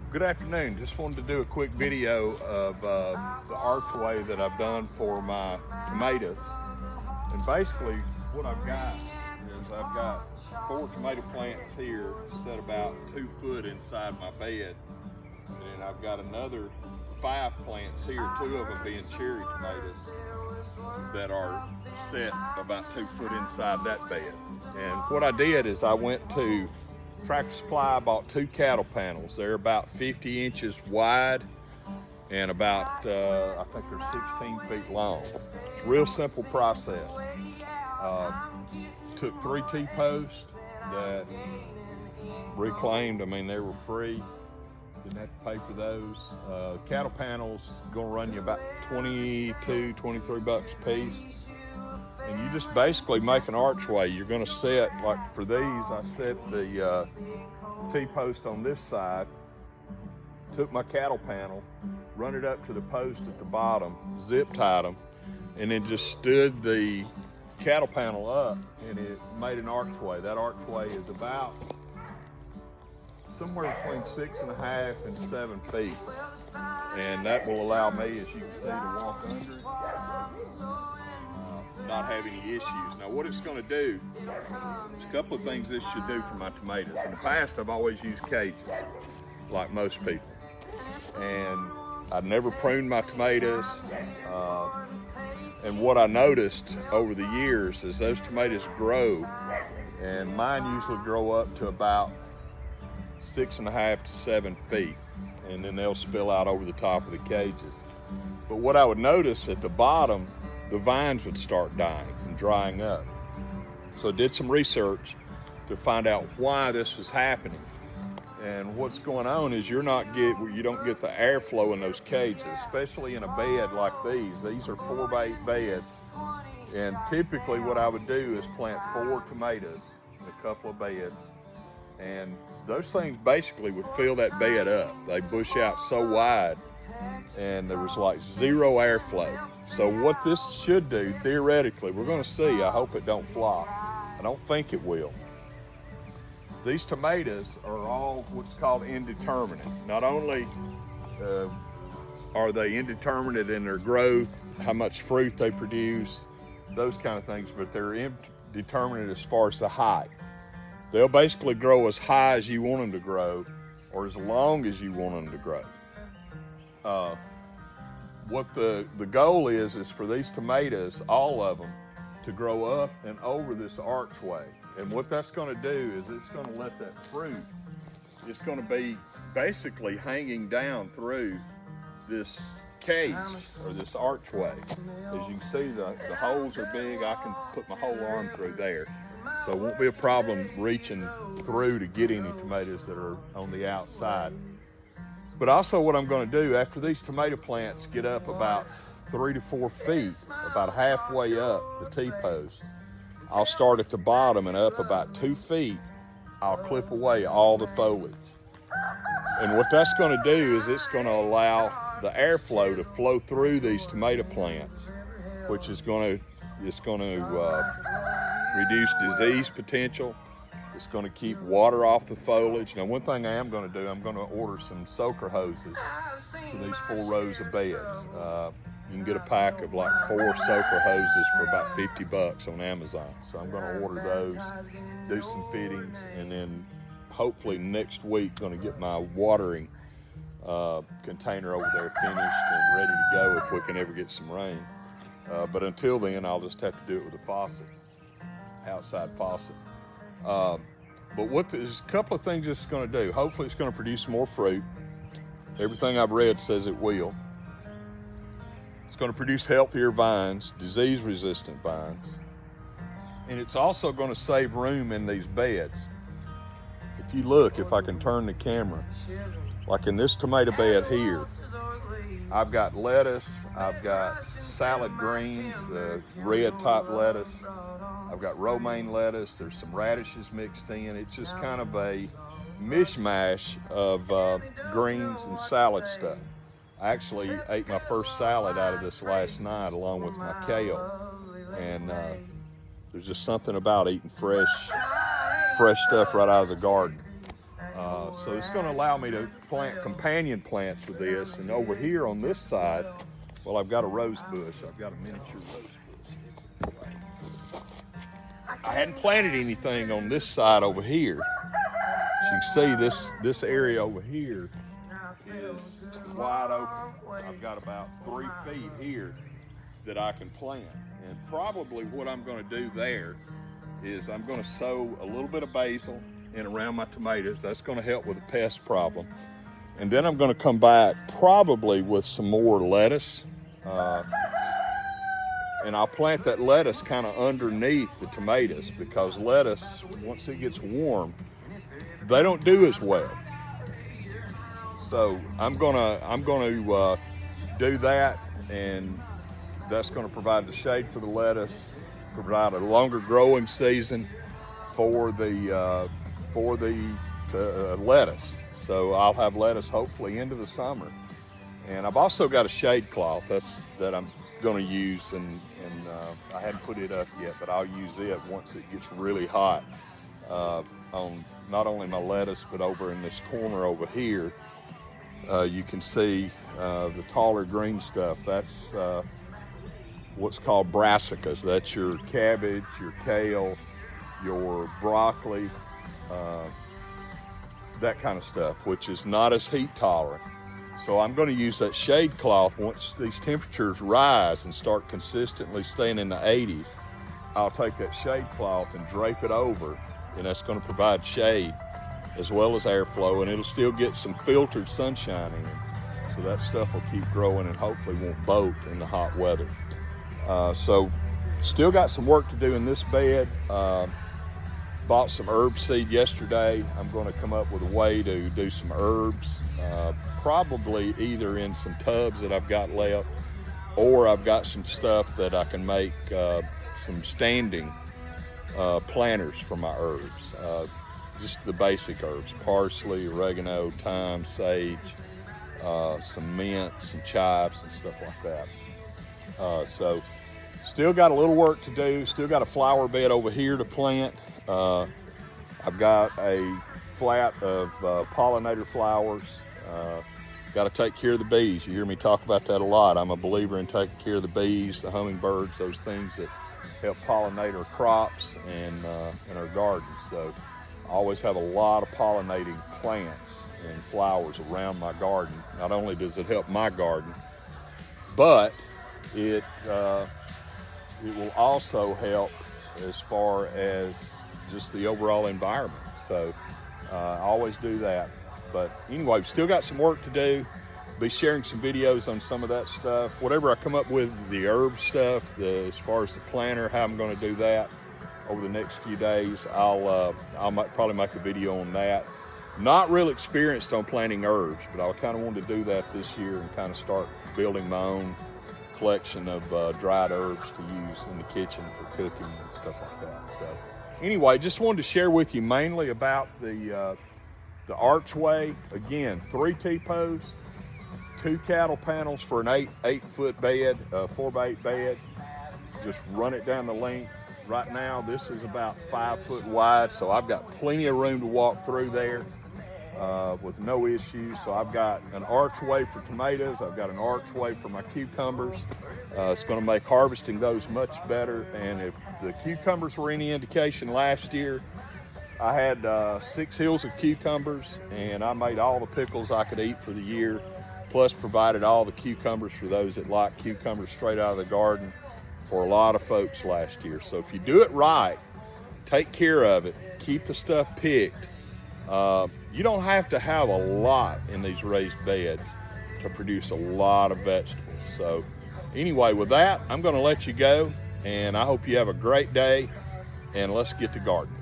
Good afternoon. Just wanted to do a quick video of the archway that I've done for my tomatoes. And basically what I've got is I've got 4 tomato plants here set about 2 foot inside my bed. And I've got another 5 plants here, 2 of them being cherry tomatoes, that are set about 2 foot inside that bed. And what I did is I went to Tractor Supply, bought 2 cattle panels. They're about 50 inches wide and about, I think they're 16 feet long. It's a real simple process. Took 3 T-posts that reclaimed, I mean, they were free. Didn't have to pay for those. Cattle panels gonna run you about 22, 23 bucks a piece. And you just basically make an archway. You're gonna set, like for these, I set the T-post on this side, took my cattle panel, run it up to the post at the bottom, zip tied them, and then just stood the cattle panel up, and it made an archway. That archway is about somewhere between 6.5 and 7 feet. And that will allow me, as you can see, to walk under, not have any issues. Now what it's gonna do, there's a couple of things this should do for my tomatoes. In the past, I've always used cages, like most people. And I've never pruned my tomatoes. And what I noticed over the years is those tomatoes grow, and mine usually grow up to about 6.5 to 7 feet, and then they'll spill out over the top of the cages. But what I would notice at the bottom, the vines would start dying and drying up. So I did some research to find out why this was happening. And what's going on is you don't get the airflow in those cages, especially in a bed like these. These are 4x8 beds. And typically what I would do is plant 4 tomatoes in a couple of beds. And those things basically would fill that bed up. They bush out so wide, and there was like 0 airflow. So what this should do, theoretically, we're gonna see, I hope it don't flop. I don't think it will. These tomatoes are all what's called indeterminate. Not only are they indeterminate in their growth, how much fruit they produce, those kind of things, but they're indeterminate as far as the height. They'll basically grow as high as you want them to grow, or as long as you want them to grow. What the goal is for these tomatoes, all of them, to grow up and over this archway. And what that's gonna do is it's gonna let that fruit, it's gonna be basically hanging down through this cage or this archway. As you can see, the holes are big. I can put my whole arm through there. So it won't be a problem reaching through to get any tomatoes that are on the outside. But also what I'm going to do, after these tomato plants get up about 3 to 4 feet, about halfway up the T-post, I'll start at the bottom and up about 2 feet, I'll clip away all the foliage. And what that's going to do is it's going to allow the airflow to flow through these tomato plants, which is going to reduce disease potential. It's going to keep water off the foliage. Now, one thing I am going to do, I'm going to order some soaker hoses for these 4 rows of beds. You can get a pack of like 4 soaker hoses for about 50 bucks on Amazon. So I'm going to order those, do some fittings, and then hopefully next week going to get my watering container over there finished and ready to go if we can ever get some rain. But until then, I'll just have to do it with a faucet, outside faucet. But there's a couple of things it's going to do. Hopefully it's going to produce more fruit. Everything I've read says it will. It's going to produce healthier vines, disease-resistant vines. And it's also going to save room in these beds. If you look, if I can turn the camera, like in this tomato bed here, I've got lettuce, I've got salad greens, the red top lettuce, I've got romaine lettuce, there's some radishes mixed in. It's just kind of a mishmash of greens and salad stuff. I actually ate my first salad out of this last night along with my kale. And there's just something about eating fresh stuff right out of the garden. So it's going to allow me to plant companion plants with this. And over here on this side, well, I've got a rose bush. I've got a miniature rose bush. I hadn't planted anything on this side over here. As you can see, this area over here is wide open. I've got about 3 feet here that I can plant. And probably what I'm going to do there is I'm going to sow a little bit of basil in around my tomatoes. That's going to help with the pest problem. And then I'm going to come back probably with some more lettuce. And I'll plant that lettuce kind of underneath the tomatoes, because lettuce, once it gets warm, they don't do as well. So I'm gonna do that, and that's going to provide the shade for the lettuce, provide a longer growing season for the lettuce. So I'll have lettuce hopefully into the summer. And I've also got a shade cloth that I'm going to use, and I hadn't put it up yet, but I'll use it once it gets really hot on not only my lettuce, but over in this corner over here. You can see the taller green stuff. That's what's called brassicas. That's your cabbage, your kale, your broccoli, that kind of stuff, which is not as heat tolerant. So I'm going to use that shade cloth once these temperatures rise and start consistently staying in the 80s. I'll take that shade cloth and drape it over, and that's going to provide shade as well as airflow, and it'll still get some filtered sunshine in it. So that stuff will keep growing and hopefully won't bolt in the hot weather. So still got some work to do in this bed. Bought some herb seed yesterday. I'm going to come up with a way to do some herbs, probably either in some tubs that I've got left, or I've got some stuff that I can make some standing planters for my herbs. Just the basic herbs: parsley, oregano, thyme, sage, some mint, some chives, and stuff like that. So still got a little work to do. Still got a flower bed over here to plant. I've got a flat of pollinator flowers. Got to take care of the bees. You hear me talk about that a lot. I'm a believer in taking care of the bees, the hummingbirds, those things that help pollinate our crops and in our gardens. So I always have a lot of pollinating plants and flowers around my garden. Not only does it help my garden, but it will also help as far as just the overall environment. So I always do that. But anyway, we've still got some work to do. Be sharing some videos on some of that stuff. Whatever I come up with, the herb stuff, as far as the planter, how I'm going to do that over the next few days, I'll probably make a video on that. Not real experienced on planting herbs, but I kind of wanted to do that this year and kind of start building my own collection of dried herbs to use in the kitchen for cooking and stuff like that. So anyway, just wanted to share with you mainly about the archway. Again, 3 T-posts, 2 cattle panels for an 8-foot bed, 4x8 bed. Just run it down the length. Right now, this is about 5 foot wide, so I've got plenty of room to walk through there with no issues. So I've got an archway for tomatoes. I've got an archway for my cucumbers. It's going to make harvesting those much better. And if the cucumbers were any indication, last year I had 6 hills of cucumbers, and I made all the pickles I could eat for the year, plus provided all the cucumbers for those that like cucumbers straight out of the garden for a lot of folks last year. So if you do it right, take care of it, keep the stuff picked, you don't have to have a lot in these raised beds to produce a lot of vegetables. So anyway, with that, I'm going to let you go, and I hope you have a great day, and let's get to gardening.